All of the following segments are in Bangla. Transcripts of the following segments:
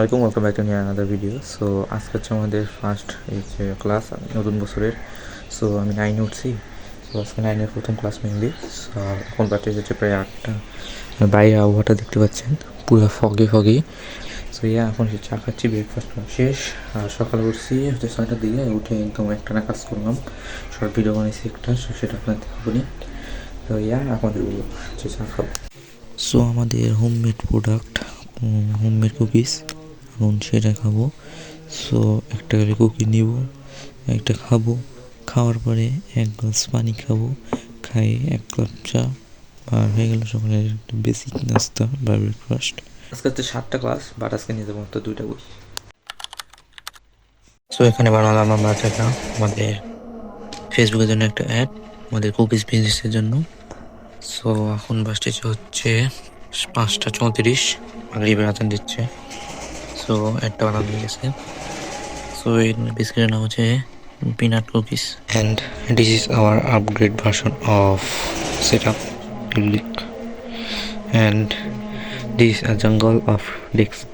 আলাইকুম, welcome back to new another video. So আজকে হচ্ছে আমাদের ফার্স্ট এই যে ক্লাস নতুন বছরের। সো আমি 9 উঠছি। সো আজকে 9-এর প্রথম ক্লাস মেনলি। সো এখন বাজে হচ্ছে প্রায় 8টা। বাইরে আবহাওয়াটা দেখতে পাচ্ছেন, পুরো ফগি। সো এখন হচ্ছে চা খাচ্ছি, ব্রেকফাস্ট শেষ। আর সকালে উঠছি হচ্ছে 6টার দিকে, উঠে একদম একটানা কাজ করলাম। শর্ট ভিডিও বানিয়েছি একটা, সেটা আপনাদের দেখাবনি। তো আমাদের হচ্ছে চা খাবো। সো আমাদের হোমমেড প্রোডাক্ট, হোমমেড কুকিজ, এখন সেটা খাবো। সো একটা করে কুকি নিব, একটা খাবো, খাওয়ার পরে 1 গ্লাস পানি খাবো, খাই 1 কাপ চা। আর হয়ে গেল সকালের একটা বেসিক নাস্তা বা ব্রেকফাস্ট। আজকে হচ্ছে 7টা ক্লাস, বাট আজকে নিয়ে যাবো মাত্র 2টা বই। সো এখানে বানালাম আমরা একটা আমাদের ফেসবুকের জন্য একটা অ্যাড, আমাদের কুকিজ বিজনেসের জন্য। সো এখন বাসটি হচ্ছে 5টা 34, মাগরিবের আজান দিচ্ছে। সো একটা বানানো হয়ে গেছে। সো এই বিস্কিটের নাম হচ্ছে peanut cookies, and this is our upgrade version of setup Lick, and this is a jungle of disk.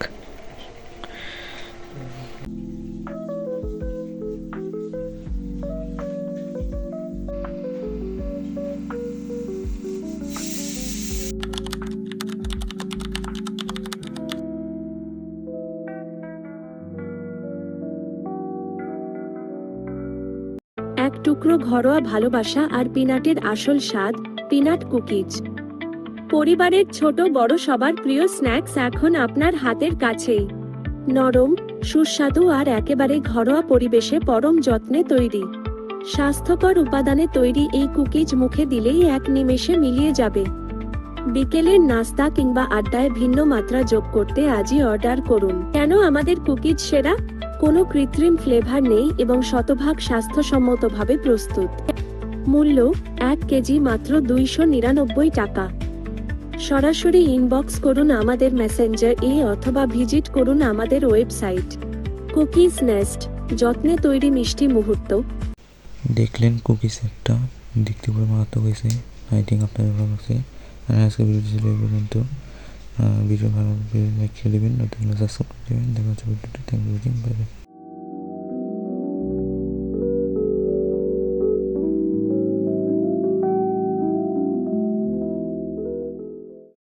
এক টুকরো ঘরোয়া ভালোবাসা আর পিনাটের আসল স্বাদ, পিনাট কুকিজ। পরিবারের ছোট বড় সবার প্রিয় স্ন্যাক্স এখন আপনার হাতের কাছেই। নরম, সুস্বাদু আর একেবারে ঘরোয়া পরিবেশে পরম যত্নে তৈরি। স্বাস্থ্যকর উপাদানে তৈরি এই কুকিজ মুখে দিলেই এক নিমেষে মিলিয়ে যাবে। বিকেলের নাস্তা কিংবা আড্ডায় ভিন্ন মাত্রা যোগ করতে আজই অর্ডার করুন। কেন আমাদের কুকিজ সেরা? কোনো কৃত্রিম ফ্লেভার নেই এবং শতভাগ স্বাস্থ্যসম্মতভাবে প্রস্তুত। মূল্য 1 কেজি মাত্র 299 টাকা। সরাসরি ইনবক্স করুন আমাদের মেসেঞ্জার অথবা ভিজিট করুন আমাদের ওয়েবসাইট। কুকিজ নেস্ট, যত্নে তৈরি মিষ্টি মুহূর্ত। দেখলেন কুকিজ একটা দেখতে পুরো মারাত্মক হয়েছে। আই থিঙ্ক আপনাদের ভালো লাগছে। আর আজকে ভিডিও ছিল এই পর্যন্ত। ভিডিও ভালো লাগলে লাইক করে দেবেন, নতুন সাবস্ক্রাইব করে দেবেন। দেখা হচ্ছে ভিডিওতে। Thank you, bye by.